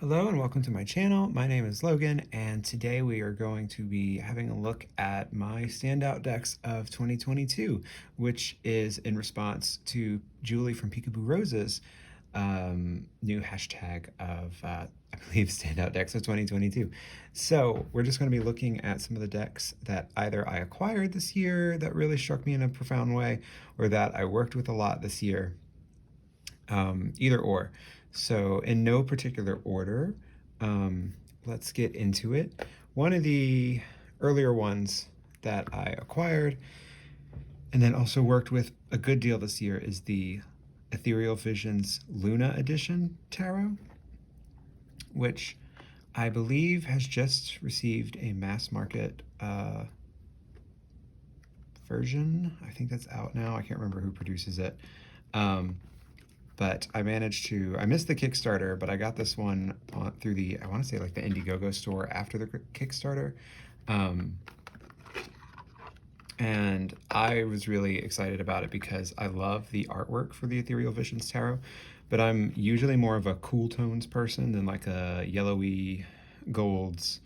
Hello and welcome to my channel. My name is Logan, and today we are going to be having a look at my standout decks of 2022, which is in response to Julie from Peekaboo Roses' new hashtag of, I believe, standout decks of 2022. So we're just going to be looking at some of the decks that either I acquired this year that really struck me in a profound way, or that I worked with a lot this year. Either or. So in no particular order, let's get into it. One of the earlier ones that I acquired and then also worked with a good deal this year is the Ethereal Visions Luna Edition Tarot, which I believe has just received a mass market version. I think that's out now. I can't remember who produces it. But I missed the Kickstarter, but I got this one through the, I want to say like the Indiegogo store after the Kickstarter. And I was really excited about it because I love the artwork for the Ethereal Visions Tarot, but I'm usually more of a cool tones person than like a yellowy golds.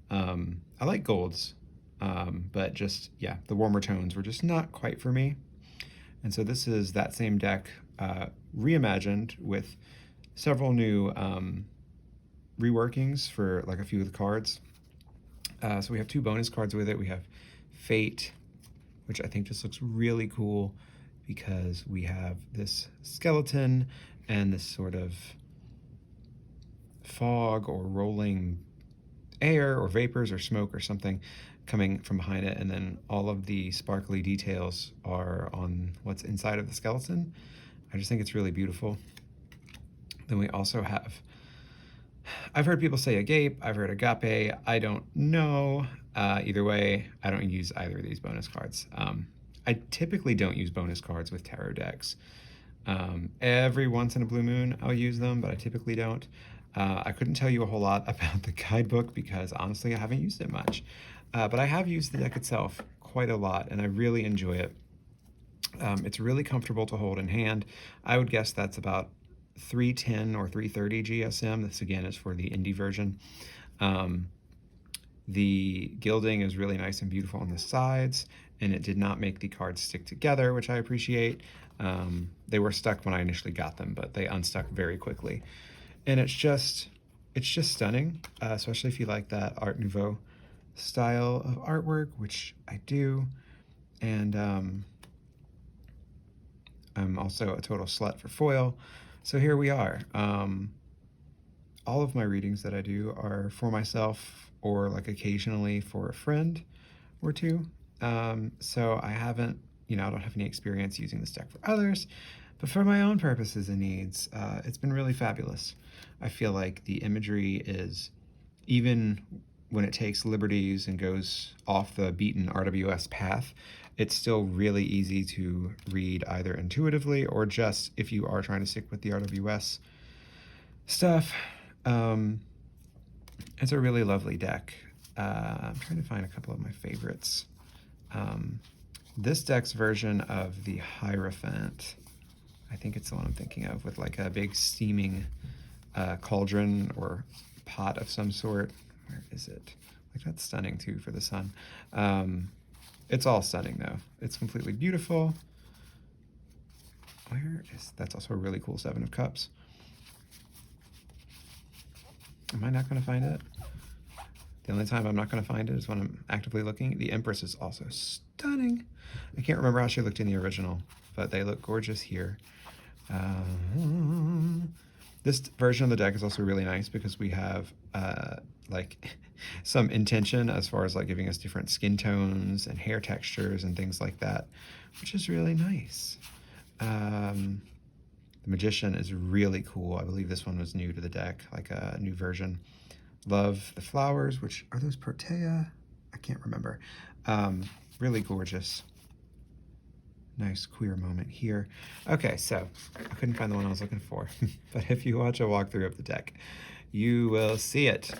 I like golds, but just, yeah, the warmer tones were just not quite for me. And so this is that same deck reimagined with several new reworkings for like a few of the cards. So we have two bonus cards with it. We have Fate, which I think just looks really cool because we have this skeleton and this sort of fog or rolling air or vapors or smoke or something coming from behind it, and then all of the sparkly details are on what's inside of the skeleton. I just think it's really beautiful. Then we also have, I've heard people say agape, I've heard agape, I don't know. Either way, I don't use either of these bonus cards. I typically don't use bonus cards with tarot decks. Every once in a blue moon I'll use them, but I typically don't. I couldn't tell you a whole lot about the guidebook because honestly I haven't used it much. But I have used the deck itself quite a lot, and I really enjoy it. It's really comfortable to hold in hand. I would guess that's about 310 or 330 GSM. This again is for the indie version. The gilding is really nice and beautiful on the sides, and it did not make the cards stick together, which I appreciate. They were stuck when I initially got them, but they unstuck very quickly. And it's just stunning, especially if you like that Art Nouveau style of artwork, which I do. And I'm also a total slut for foil. So here we are. All of my readings that I do are for myself or like occasionally for a friend or two. So I haven't, I don't have any experience using this deck for others, but for my own purposes and needs, it's been really fabulous. I feel like the imagery is, even when it takes liberties and goes off the beaten RWS path, it's still really easy to read either intuitively or just if you are trying to stick with the RWS stuff. It's a really lovely deck. I'm trying to find a couple of my favorites. This deck's version of the Hierophant, I think it's the one I'm thinking of, with like a big steaming cauldron or pot of some sort. Where is it? Like, that's stunning too for the sun. It's all stunning though. It's completely beautiful. Where is, that's also a really cool Seven of Cups. Am I not going to find it? The only time I'm not going to find it is when I'm actively looking. The Empress is also stunning. I can't remember how she looked in the original, but they look gorgeous here. This version of the deck is also really nice because we have like some intention as far as like giving us different skin tones and hair textures and things like that, which is really nice. The Magician is really cool. I believe this one was new to the deck, like a new version. Love the flowers, which are those Protea? I can't remember. Really gorgeous. Nice queer moment here. Okay, so I couldn't find the one I was looking for, but if you watch a walkthrough of the deck, you will see it.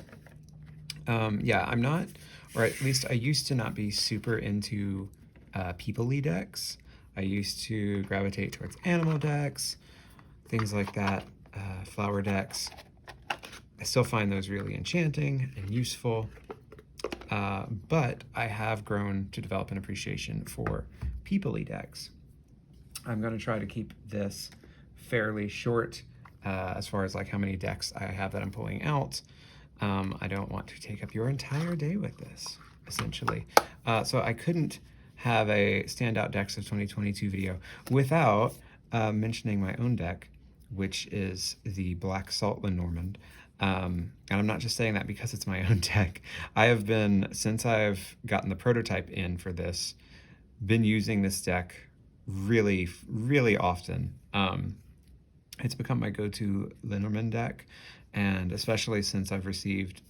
Yeah, I'm not, or at least I used to not be super into people-y decks. I used to gravitate towards animal decks, things like that, flower decks. I still find those really enchanting and useful, but I have grown to develop an appreciation for people-y decks. I'm going to try to keep this fairly short as far as like how many decks I have that I'm pulling out. I don't want to take up your entire day with this, essentially. So I couldn't have a standout decks of 2022 video without mentioning my own deck, which is the Black Salt Lenormand. And I'm not just saying that because it's my own deck. I have been, since I've gotten the prototype in for this, been using this deck really, really often. It's become my go-to Lenormand deck, and especially since I've received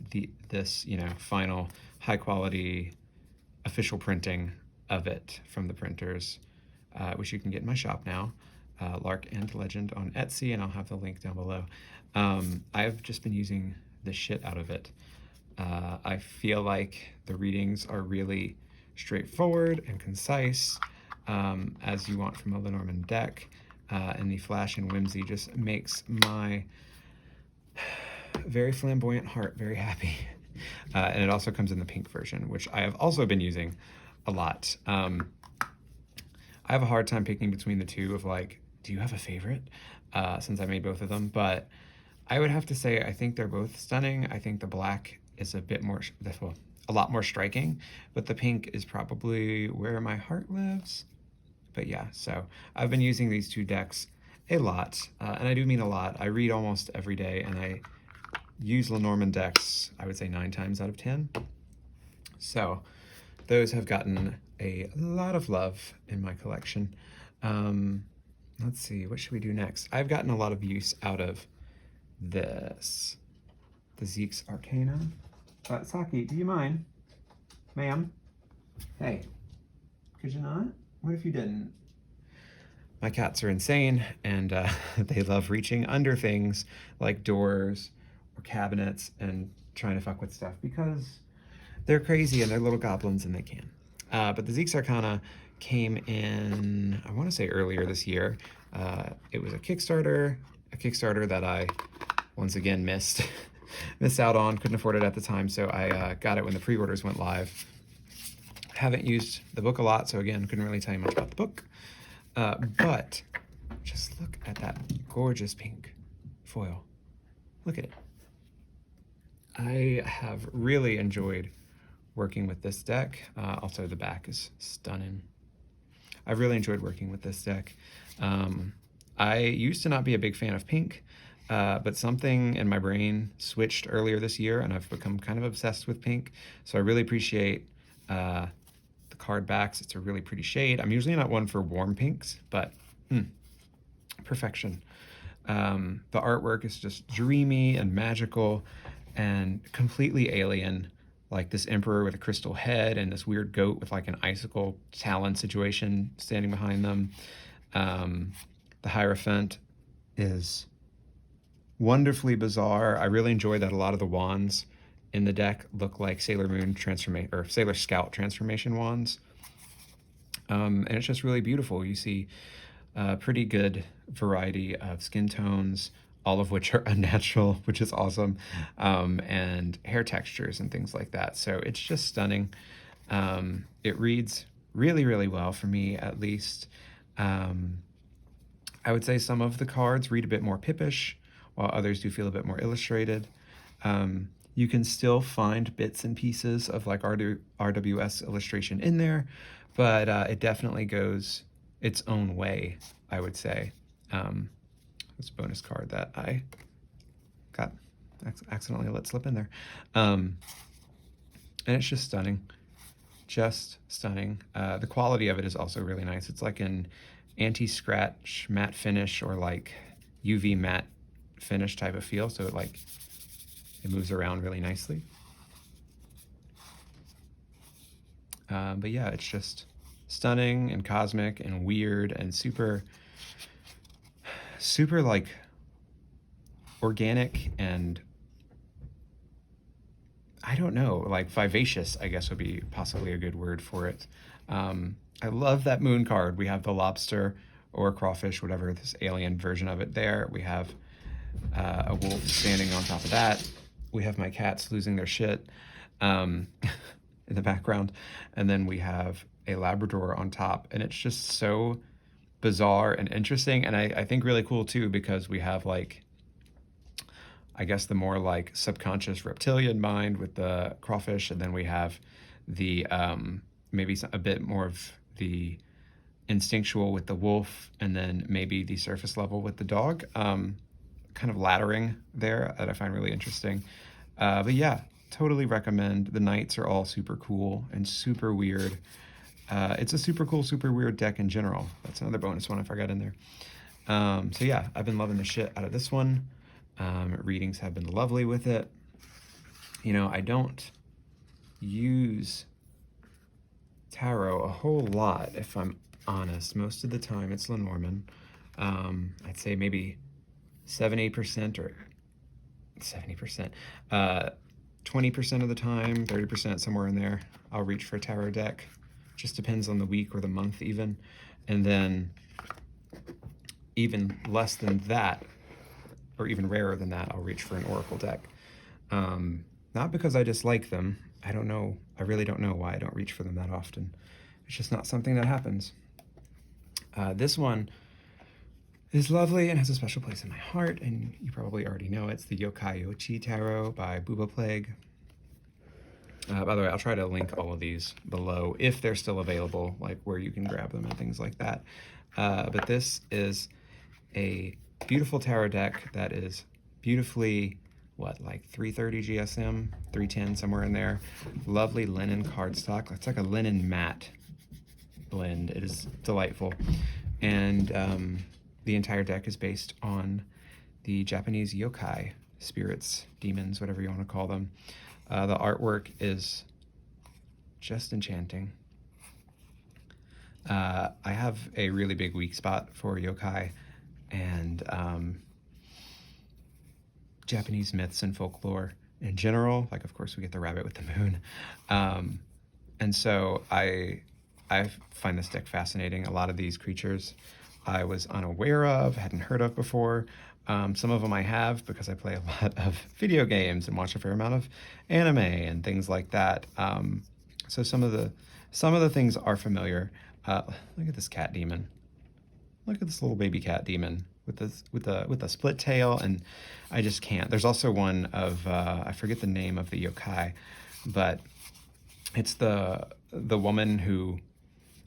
this final high-quality official printing of it from the printers, which you can get in my shop now, Lark and Legend on Etsy, and I'll have the link down below. I've just been using the shit out of it. I feel like the readings are really straightforward and concise, as you want from a Lenormand deck, and the flash and whimsy just makes my very flamboyant heart very happy. And it also comes in the pink version, which I have also been using a lot. I have a hard time picking between the two of like, do you have a favorite? Since I made both of them, but I would have to say I think they're both stunning. I think the black is a lot more striking, but the pink is probably where my heart lives. But yeah, so I've been using these two decks a lot, and I do mean a lot. I read almost every day, and I use Lenormand decks, I would say 9 times out of 10. So those have gotten a lot of love in my collection. Let's see, what should we do next? I've gotten a lot of use out of this, the Zeke's Arcana. Saki, do you mind? Ma'am? Hey, could you not? What if you didn't? My cats are insane, and they love reaching under things like doors or cabinets and trying to fuck with stuff because they're crazy and they're little goblins and they can. But the Zeke's Arcana came in, I want to say earlier this year. It was a Kickstarter that I once again missed out on, couldn't afford it at the time, so I got it when the pre-orders went live. Haven't used the book a lot, so again, couldn't really tell you much about the book. But just look at that gorgeous pink foil. Look at it. I have really enjoyed working with this deck. Also, the back is stunning. I've really enjoyed working with this deck. I used to not be a big fan of pink, but something in my brain switched earlier this year, and I've become kind of obsessed with pink. So I really appreciate the card backs. It's a really pretty shade. I'm usually not one for warm pinks, but perfection. The artwork is just dreamy and magical and completely alien, like this emperor with a crystal head and this weird goat with like an icicle talon situation standing behind them. The Hierophant is wonderfully bizarre. I really enjoy that a lot of the wands in the deck look like Sailor Moon transformation or Sailor Scout transformation wands. And it's just really beautiful. You see a pretty good variety of skin tones, all of which are unnatural, which is awesome, and hair textures and things like that. So it's just stunning. It reads really, really well for me, at least. I would say some of the cards read a bit more pippish, while others do feel a bit more illustrated. You can still find bits and pieces of like RWS illustration in there, but it definitely goes its own way, I would say. This bonus card that I got accidentally let slip in there. And it's just stunning. Just stunning. The quality of it is also really nice. It's like an anti-scratch matte finish or like UV matte finish type of feel, so it moves around really nicely. But yeah, it's just stunning and cosmic and weird and super like organic and I don't know, like vivacious, I guess would be possibly a good word for it. I love that moon card. We have the lobster or crawfish, whatever this alien version of it there. We have a wolf standing on top of that. We have my cats losing their shit in the background. And then we have a Labrador on top. And it's just so bizarre and interesting. And I think really cool too, because we have like, I guess the more like subconscious reptilian mind with the crawfish. And then we have the maybe a bit more of the instinctual with the wolf, and then maybe the surface level with the dog. Kind of laddering there that I find really interesting. But yeah, totally recommend. The knights are all super cool and super weird. It's a super cool, super weird deck in general. That's another bonus one I forgot in there. So yeah, I've been loving the shit out of this one. Readings have been lovely with it. You know, I don't use tarot a whole lot, if I'm honest. Most of the time it's Lenormand. I'd say maybe 70% or 70%, 20% of the time, 30%, somewhere in there, I'll reach for a tarot deck. Just depends on the week or the month even. And then even less than that, or even rarer than that, I'll reach for an oracle deck. Not because I dislike them. I don't know. I really don't know why I don't reach for them that often. It's just not something that happens. This one is lovely and has a special place in my heart, and you probably already know it's the Yokai Yochi Tarot by Booba Plague. By the way, I'll try to link all of these below if they're still available, like where you can grab them and things like that. But this is a beautiful tarot deck that is beautifully, like 330 GSM, 310, somewhere in there. Lovely linen cardstock. It's like a linen matte blend. It is delightful. And the entire deck is based on the Japanese yokai, spirits, demons, whatever you want to call them. The artwork is just enchanting. I have a really big weak spot for yokai and Japanese myths and folklore in general. Like, of course, we get the rabbit with the moon. And so I find this deck fascinating. A lot of these creatures I was unaware of, hadn't heard of before. Some of them I have because I play a lot of video games and watch a fair amount of anime and things like that. So some of the things are familiar. Look at this cat demon. Look at this little baby cat demon with a split tail, and I just can't. There's also one of I forget the name of the yokai, but it's the woman who,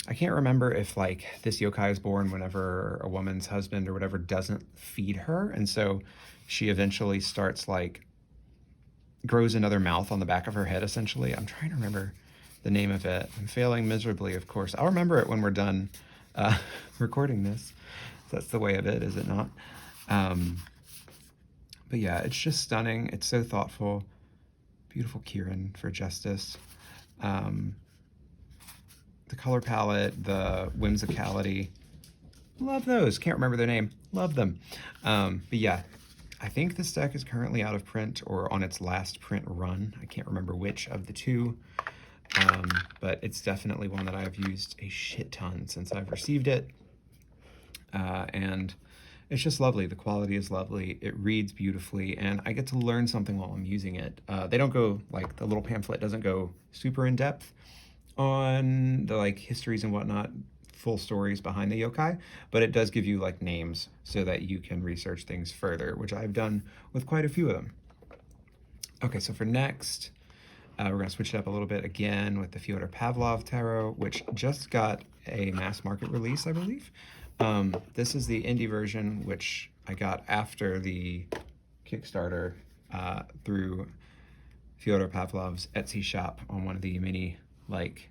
I can't remember if like this yokai is born whenever a woman's husband or whatever doesn't feed her, and so she eventually starts like grows another mouth on the back of her head essentially. I'm trying to remember the name of it. I'm failing miserably, of course. I'll remember it when we're done recording this. That's the way of it, is it not? But yeah, it's just stunning. It's so thoughtful. Beautiful Kieran for justice. The color palette, the whimsicality. Love those. Can't remember their name. Love them. But yeah, I think this deck is currently out of print or on its last print run. I can't remember which of the two. But it's definitely one that I've used a shit ton since I've received it. And it's just lovely. The quality is lovely. It reads beautifully, and I get to learn something while I'm using it. They don't go, like, the little pamphlet doesn't go super in depth on the like histories and whatnot, full stories behind the yokai, but it does give you like names so that you can research things further, which I've done with quite a few of them. Okay, so for next, we're going to switch it up a little bit again with the Fyodor Pavlov Tarot, which just got a mass market release, I believe. This is the indie version, which I got after the Kickstarter through Fyodor Pavlov's Etsy shop on one of the mini like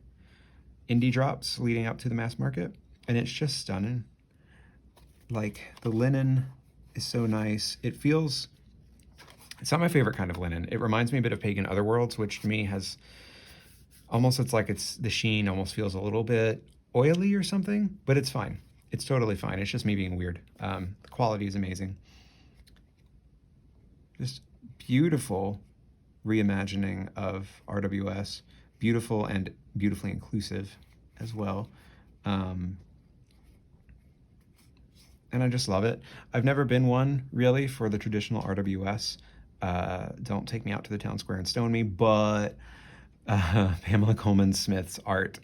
indie drops leading up to the mass market, and it's just stunning. Like, the linen is so nice. It's not my favorite kind of linen. It reminds me a bit of Pagan Otherworlds, which to me has almost, it's the sheen almost feels a little bit oily or something, but it's fine. It's totally fine. It's just me being weird. The quality is amazing. Just beautiful reimagining of RWS. Beautiful and beautifully inclusive as well. and I just love it. I've never been one really for the traditional RWS. Don't take me out to the town square and stone me, but Pamela Coleman Smith's art,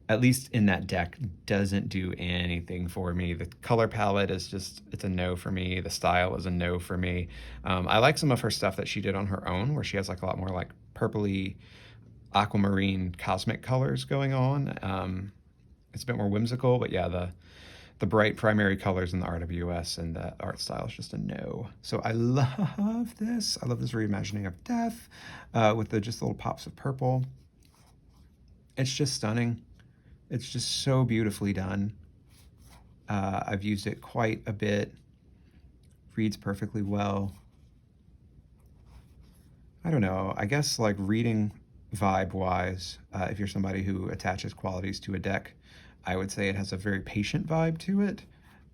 at least in that deck, doesn't do anything for me. The color palette is just, it's a no for me. The style is a no for me. I like some of her stuff that she did on her own, where she has like a lot more like purpley, aquamarine, cosmic colors going on. It's a bit more whimsical, but yeah, the bright primary colors in the RWS and the art style is just a no. So I love this. I love this reimagining of death with the just little pops of purple. It's just stunning. It's just so beautifully done. I've used it quite a bit. Reads perfectly well. I don't know. I guess like reading vibe-wise, if you're somebody who attaches qualities to a deck, I would say it has a very patient vibe to it.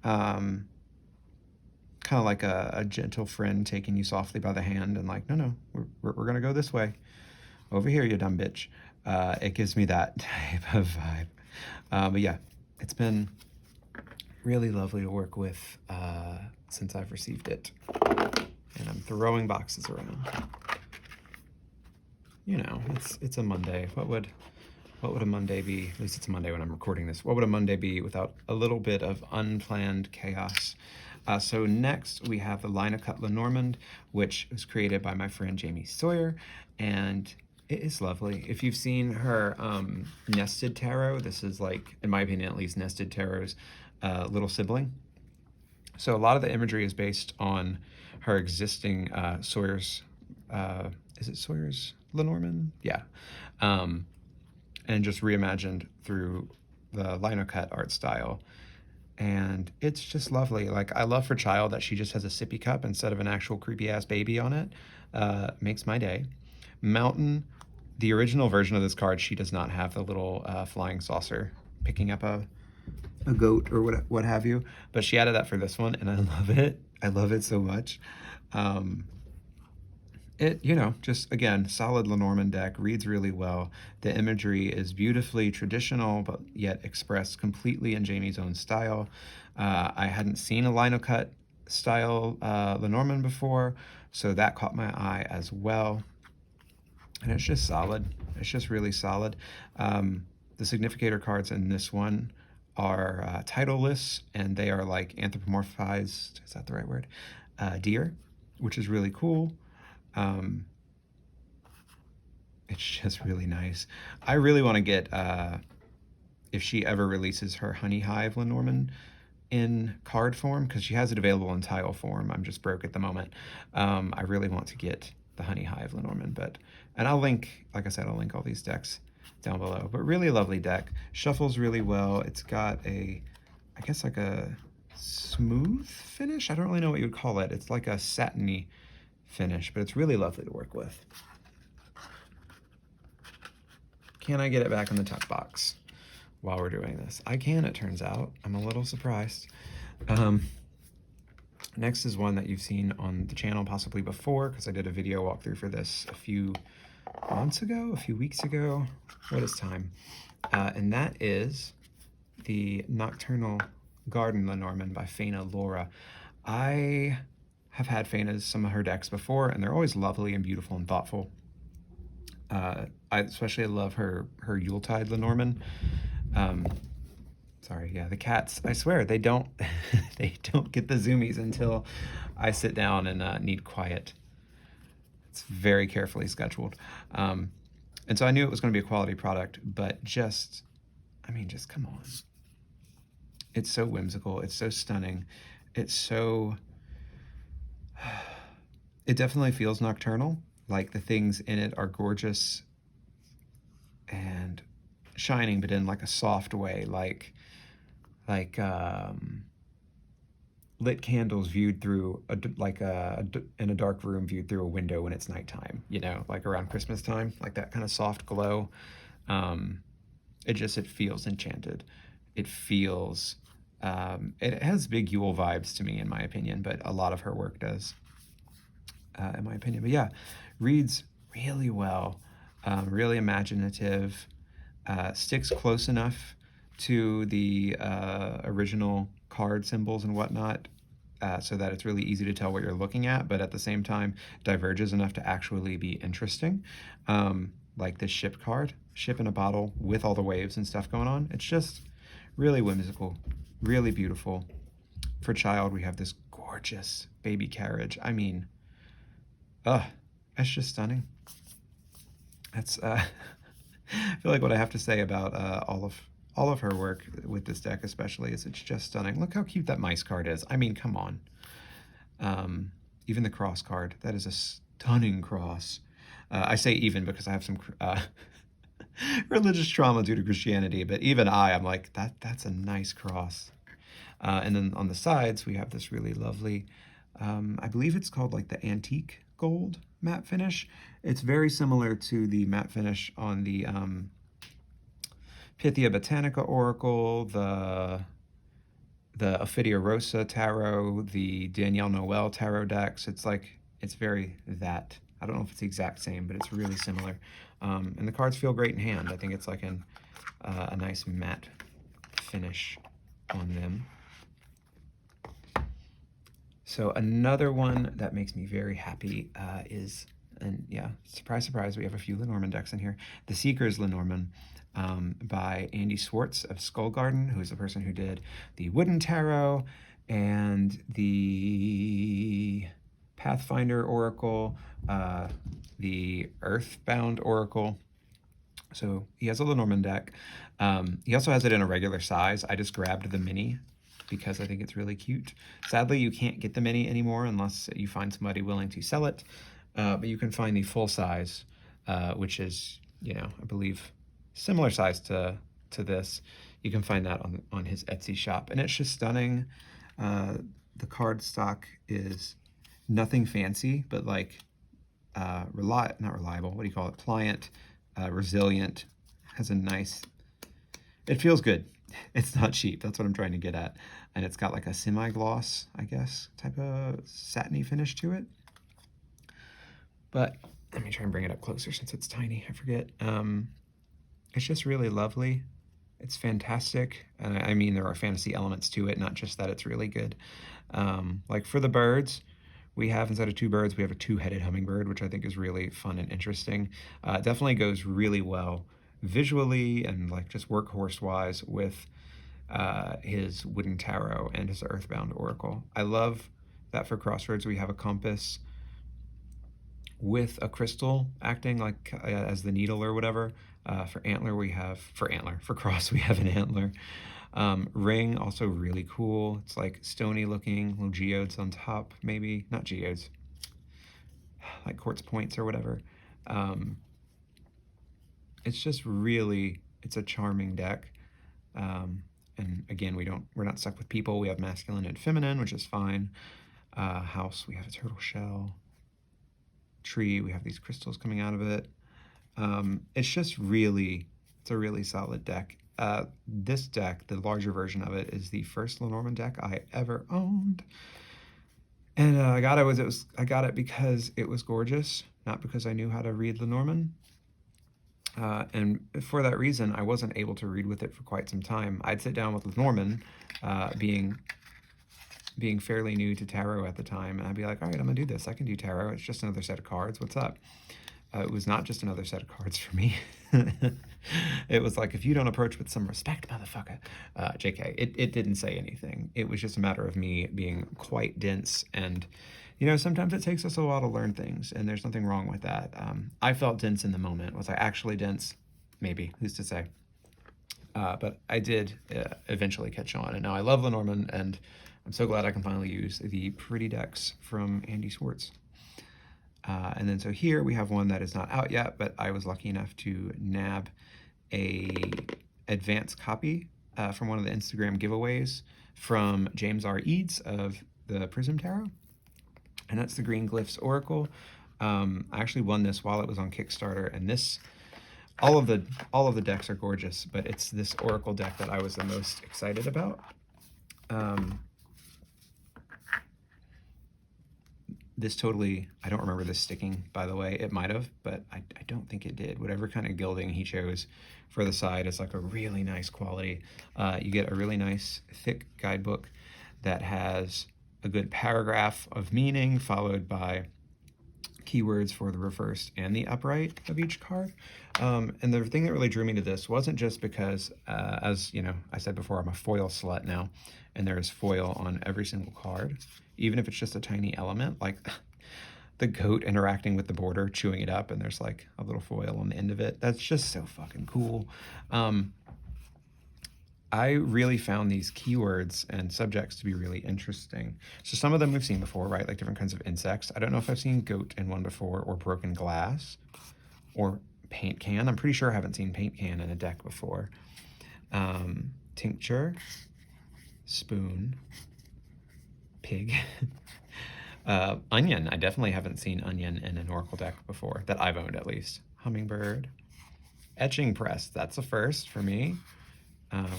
Kind of like a gentle friend taking you softly by the hand and like, no, we're going to go this way. Over here, you dumb bitch. It gives me that type of vibe. But yeah, it's been really lovely to work with since I've received it. And I'm throwing boxes around. You know, it's a Monday. What would a Monday be? At least it's a Monday when I'm recording this. What would a Monday be without a little bit of unplanned chaos? So next we have the Lino Cut Lenormand, which was created by my friend Jamie Sawyer, and it is lovely. If you've seen her Nested Tarot, this is like, in my opinion at least, Nested Tarot's little sibling. So a lot of the imagery is based on her existing Sawyer's, is it Sawyer's Lenormand? Yeah. And just reimagined through the Lino Cut art style. And it's just lovely. Like, I love for Child that she just has a sippy cup instead of an actual creepy ass baby on it. Makes my day. Mountain, the original version of this card, she does not have the little flying saucer picking up a goat or what have you, but she added that for this one, and I love it. I love it so much. It, you know, just again, solid Lenormand deck, reads really well. The imagery is beautifully traditional, but yet expressed completely in Jamie's own style. I hadn't seen a Lino Cut style Lenormand before, so that caught my eye as well. And it's just solid. It's just really solid. The significator cards in this one are titleless, and they are like anthropomorphized, is that the right word? Deer, which is really cool. It's just really nice. I really want to get, if she ever releases her Honey Hive Lenormand in card form, because she has it available in tile form. I'm just broke at the moment. I really want to get the Honey Hive Lenormand, and I'll link, like I said, I'll link all these decks down below. But really lovely deck. Shuffles really well. It's got I guess like a smooth finish. I don't really know what you would call it. It's like a satiny finish, but it's really lovely to work with. Can I get it back in the tuck box while we're doing this? I can, it turns out. I'm a little surprised. Next is one that you've seen on the channel possibly before, because I did a video walkthrough for this a few months ago, a few weeks ago. What is time? And that is the Nocturnal Garden Lenormand by Faina Laura. I have had Faina's, some of her decks before, and they're always lovely and beautiful and thoughtful. I especially love her Yuletide Lenormand. Sorry, yeah, the cats, I swear, they don't they don't get the zoomies until I sit down and need quiet. It's very carefully scheduled. And so I knew it was going to be a quality product, but just, I mean, just come on. It's so whimsical. It's so stunning. It's so, it definitely feels nocturnal. Like the things in it are gorgeous and shining, but in like a soft way, like lit candles viewed through in a dark room viewed through a window when it's nighttime, you know, like around Christmas time, like that kind of soft glow. It feels enchanted. It feels, it has big Yule vibes to me, in my opinion, but a lot of her work does, in my opinion. But yeah, reads really well, really imaginative, sticks close enough to the original card symbols and whatnot, so that it's really easy to tell what you're looking at, but at the same time diverges enough to actually be interesting. Like this ship card, ship in a bottle with all the waves and stuff going on. It's just really whimsical, really beautiful. For child, we have this gorgeous baby carriage. I mean, that's just stunning. That's I feel like what I have to say about all of her work with this deck especially is it's just stunning. Look how cute that mice card is. I mean, come on. Even the cross card, that is a stunning cross. I say even because I have some religious trauma due to Christianity, but even I'm like, that's a nice cross. And then on the sides, we have this really lovely, I believe it's called like the antique gold matte finish. It's very similar to the matte finish on the Pythia Botanica Oracle, the Ophidia Rosa Tarot, the Danielle Noel Tarot decks. It's like, it's very that. I don't know if it's the exact same, but it's really similar. And the cards feel great in hand. I think it's like a nice matte finish on them. So another one that makes me very happy is, and yeah, surprise, surprise, we have a few Lenormand decks in here. The Seeker's Lenormand by Andy Swartz of Skull Garden, who is the person who did the Wooden Tarot and the Pathfinder Oracle, the Earthbound Oracle. So he has a Lenormand deck. He also has it in a regular size. I just grabbed the mini because I think it's really cute. Sadly, you can't get the mini anymore unless you find somebody willing to sell it. But you can find the full size, which is, you know, I believe similar size to this. You can find that on his Etsy shop, and it's just stunning. The card stock is nothing fancy, but like not reliable. What do you call it? Pliant, resilient. Has a nice. It feels good. It's not cheap. That's what I'm trying to get at. And it's got like a semi-gloss, I guess, type of satiny finish to it. But let me try and bring it up closer since it's tiny. I forget. It's just really lovely. It's fantastic. And I mean, there are fantasy elements to it, not just that it's really good. Like for the birds, we have, instead of two birds, we have a two-headed hummingbird, which I think is really fun and interesting. It definitely goes really well visually and like just workhorse-wise with his Wooden Tarot and his Earthbound Oracle. I love that for Crossroads we have a compass with a crystal acting like as the needle or whatever. For Cross we have an antler. Ring, also really cool. It's like stony looking, little geodes on top, maybe. Not geodes, like quartz points or whatever. It's just really, it's a charming deck. And again, we're not stuck with people. We have masculine and feminine, which is fine. House, we have a turtle shell. Tree, we have these crystals coming out of it. It's just really, it's a really solid deck. This deck, the larger version of it, is the first Lenormand deck I ever owned. And I got it because it was gorgeous, not because I knew how to read Lenormand. And for that reason, I wasn't able to read with it for quite some time. I'd sit down with Lenormand, being fairly new to tarot at the time, and I'd be like, all right, I'm gonna do this. I can do tarot. It's just another set of cards. What's up? It was not just another set of cards for me. It was like, if you don't approach with some respect, motherfucker. JK, it didn't say anything. It was just a matter of me being quite dense, and you know, sometimes it takes us a while to learn things, and there's nothing wrong with that. I felt dense in the moment. Was I actually dense? Maybe, who's to say? But I did eventually catch on, and now I love Lenormand, and I'm so glad I can finally use the pretty decks from Andy Swartz. And then so here we have one that is not out yet, but I was lucky enough to nab a advanced copy from one of the Instagram giveaways from James R. Eads of the Prism Tarot. And that's the Green Glyphs Oracle. I actually won this while it was on Kickstarter, and this, all of the decks are gorgeous, but it's this Oracle deck that I was the most excited this totally, I don't remember this sticking, by the way. It might have, but I don't think it did. Whatever kind of gilding he chose for the side is like a really nice quality. You get a really nice thick guidebook that has a good paragraph of meaning followed by keywords for the reverse and the upright of each card. And the thing that really drew me to this wasn't just because, as you know, I said before, I'm a foil slut now, and there's foil on every single card, even if it's just a tiny element, like the goat interacting with the border, chewing it up, and there's like a little foil on the end of it. That's just so fucking cool. I really found these keywords and subjects to be really interesting. So some of them we've seen before, right? Like different kinds of insects. I don't know if I've seen goat in one before, or broken glass, or paint can. I'm pretty sure I haven't seen paint can in a deck before. Tincture, spoon, pig, onion. I definitely haven't seen onion in an oracle deck before, that I've owned at least. Hummingbird, etching press. That's a first for me.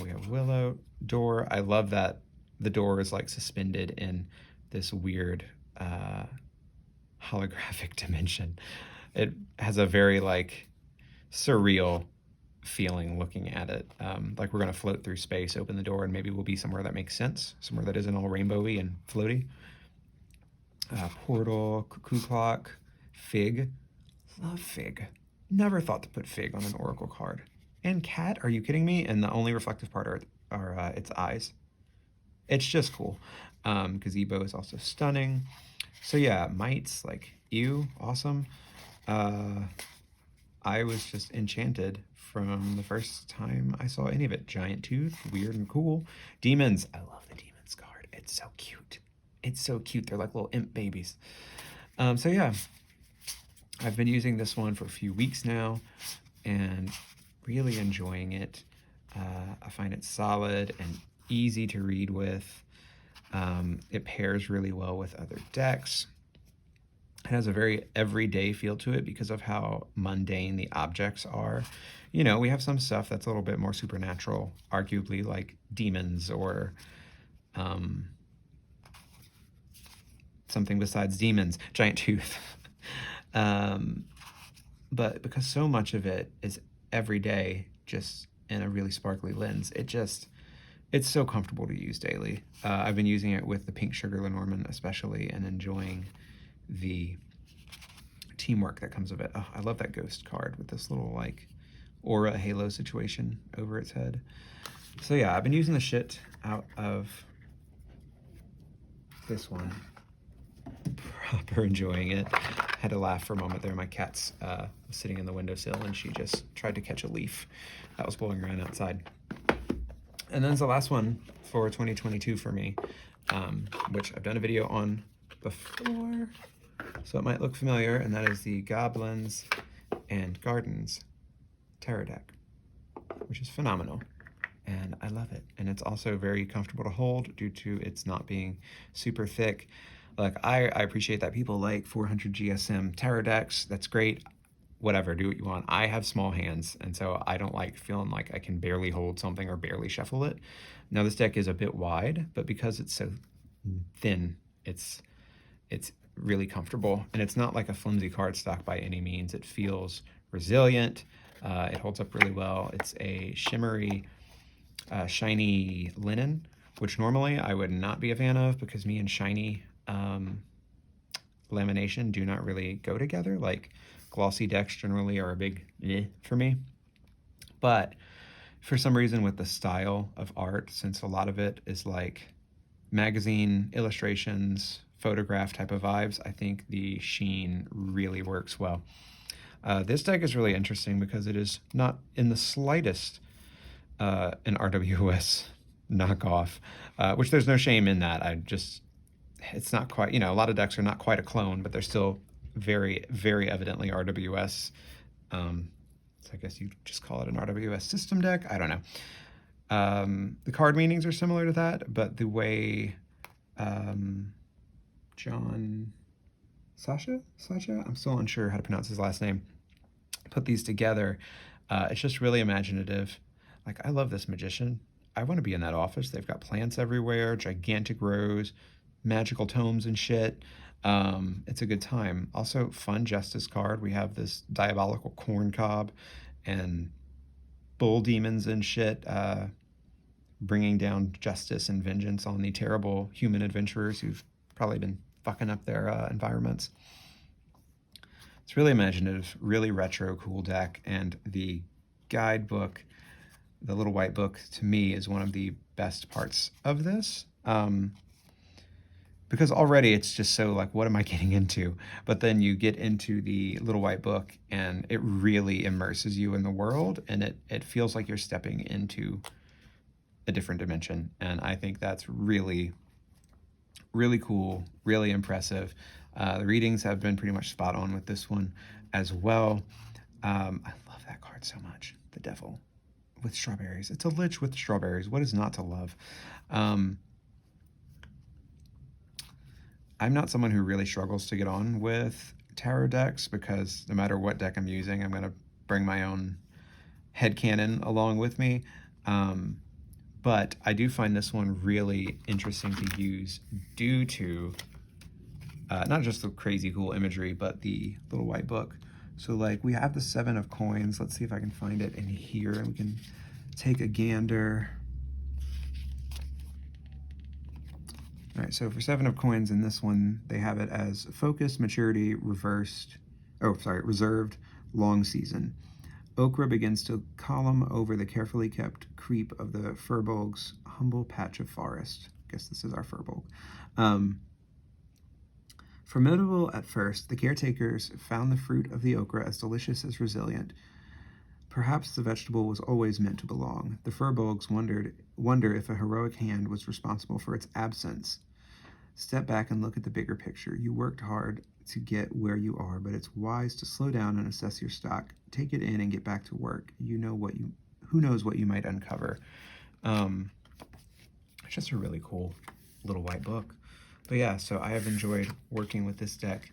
We have willow, door. I love that the door is like suspended in this weird holographic dimension. It has a very like surreal feeling looking at it. Like we're gonna float through space, open the door, and maybe we'll be somewhere that makes sense, somewhere that isn't all rainbowy and floaty. Portal, cuckoo clock, fig. Love fig. Never thought to put fig on an oracle card. And cat, are you kidding me? And the only reflective part are its eyes. It's just cool. Gazebo is also stunning. So yeah, mites, like, ew, awesome. I was just enchanted from the first time I saw any of it. Giant tooth, weird and cool. Demons, I love the demons card. It's so cute. It's so cute. They're like little imp babies. So yeah, I've been using this one for a few weeks now, and really enjoying it. I find it solid and easy to read with. It pairs really well with other decks. It has a very everyday feel to it because of how mundane the objects are. You know, we have some stuff that's a little bit more supernatural, arguably, like demons or something besides demons, giant tooth. But because so much of it is every day, just in a really sparkly lens, it's so comfortable to use daily. I've been using it with the pink sugar Lenormand especially, and enjoying the teamwork that comes of it. Oh, I love that ghost card with this little like aura halo situation over its head. So yeah, I've been using the shit out of this one. Proper enjoying it. Had to laugh for a moment there. My cat's was sitting in the windowsill, and she just tried to catch a leaf that was blowing around outside. And then there's the last one for 2022 for me, which I've done a video on before, so it might look familiar, and that is the Goblins and Gardens tarot deck, which is phenomenal. And I love it. And it's also very comfortable to hold due to its not being super thick. Like, I appreciate that people like 400 GSM tarot decks. That's great. Whatever, do what you want. I have small hands, and so I don't like feeling like I can barely hold something or barely shuffle it. Now, this deck is a bit wide, but because it's so thin, it's really comfortable. And it's not like a flimsy cardstock by any means. It feels resilient. It holds up really well. It's a shimmery, shiny linen, which normally I would not be a fan of, because me and shiny lamination do not really go together. Like, glossy decks generally are a big for me. But for some reason, with the style of art, since a lot of it is like magazine illustrations, photograph type of vibes, I think the sheen really works well. This deck is really interesting because it is not in the slightest an RWS knockoff, which there's no shame in that. It's not quite, a lot of decks are not quite a clone, but they're still very, very evidently RWS. So I guess you just call it an RWS system deck. I don't know. The card meanings are similar to that, but the way Sasha, I'm still unsure how to pronounce his last name, put these together, it's just really imaginative. Like, I love this magician. I want to be in that office. They've got plants everywhere, gigantic rows, magical tomes and shit. It's a good time. Also, fun justice card. We have this diabolical corn cob and bull demons and shit, bringing down justice and vengeance on the terrible human adventurers who've probably been fucking up their environments. It's really imaginative, really retro, cool deck, and the guidebook, the little white book, to me is one of the best parts of this. Because already it's just so like, what am I getting into? But then you get into the little white book and it really immerses you in the world, and it feels like you're stepping into a different dimension. And I think that's really, really cool, really impressive. The readings have been pretty much spot on with this one as well. I love that card so much. The Devil with strawberries. It's a lich with strawberries. What is not to love? I'm not someone who really struggles to get on with tarot decks, because no matter what deck I'm using, I'm going to bring my own headcanon along with me. But I do find this one really interesting to use due to not just the crazy cool imagery, but the little white book. So like, we have the 7 of coins. Let's see if I can find it in here, and we can take a gander. All right, so for 7 of coins in this one, they have it as focus, maturity, reversed, reserved, long season. Okra begins to column over the carefully kept creep of the Furbolg's humble patch of forest. I guess this is our Furbolg. Formidable at first, the caretakers found the fruit of the okra as delicious as resilient. Perhaps the vegetable was always meant to belong. The Furbolgs wonder if a heroic hand was responsible for its absence. Step back and look at the bigger picture. You worked hard to get where you are, but it's wise to slow down and assess your stock. Take it in and get back to work. Who knows what you might uncover. It's just a really cool little white book. But yeah, so I have enjoyed working with this deck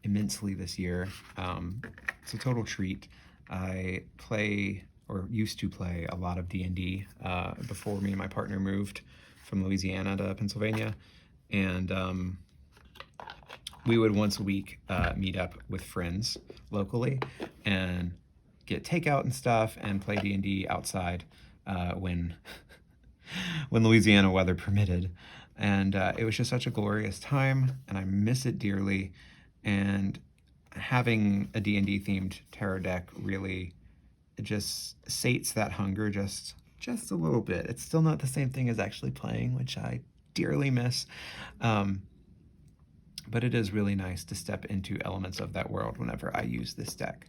immensely this year. It's a total treat. I play, or used to play, a lot of D&D before me and my partner moved from Louisiana to Pennsylvania. And we would once a week meet up with friends locally and get takeout and stuff and play D&D outside when Louisiana weather permitted. And it was just such a glorious time, and I miss it dearly. And having a D&D themed tarot deck really, it just sates that hunger just a little bit. It's still not the same thing as actually playing, which I dearly miss. But it is really nice to step into elements of that world whenever I use this deck.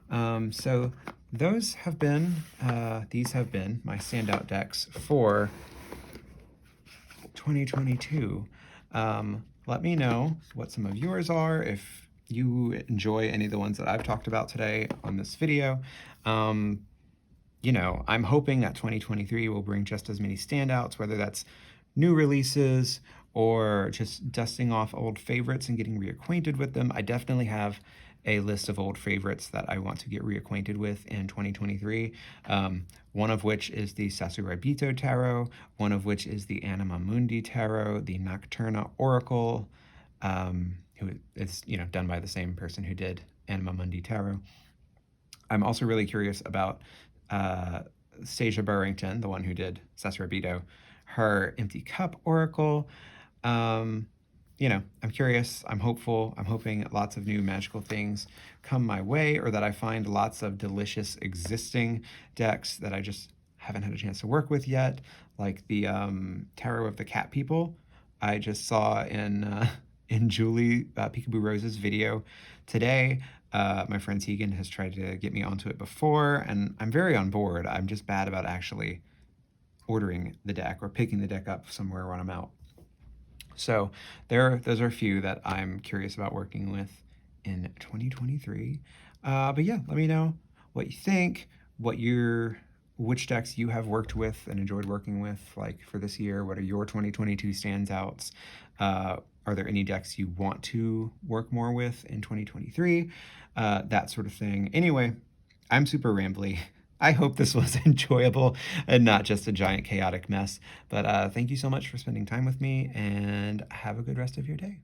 So these have been my standout decks for 2022. Let me know what some of yours are, if you enjoy any of the ones that I've talked about today on this video. You know, I'm hoping that 2023 will bring just as many standouts, whether that's new releases or just dusting off old favorites and getting reacquainted with them. I definitely have a list of old favorites that I want to get reacquainted with in 2023. One of which is the Sasurai Tarot, one of which is the Anima Mundi Tarot, the Nocturnal Oracle, who is, you know, done by the same person who did Anima Mundi Tarot. I'm also really curious about Stasia Burrington, the one who did Sasurai, her Empty Cup Oracle. You know, I'm curious, I'm hopeful, I'm hoping lots of new magical things come my way, or that I find lots of delicious existing decks that I just haven't had a chance to work with yet, like the Tarot of the Cat People. I just saw in Julie Peekaboo Rose's video today. My friend Tegan has tried to get me onto it before, and I'm very on board. I'm just bad about actually ordering the deck or picking the deck up somewhere when I'm out. So those are a few that I'm curious about working with in 2023. But yeah, let me know what you think, which decks you have worked with and enjoyed working with, like, for this year. What are your 2022 standouts? Are there any decks you want to work more with in 2023? That sort of thing. Anyway, I'm super rambly. I hope this was enjoyable and not just a giant chaotic mess. But thank you so much for spending time with me, and have a good rest of your day.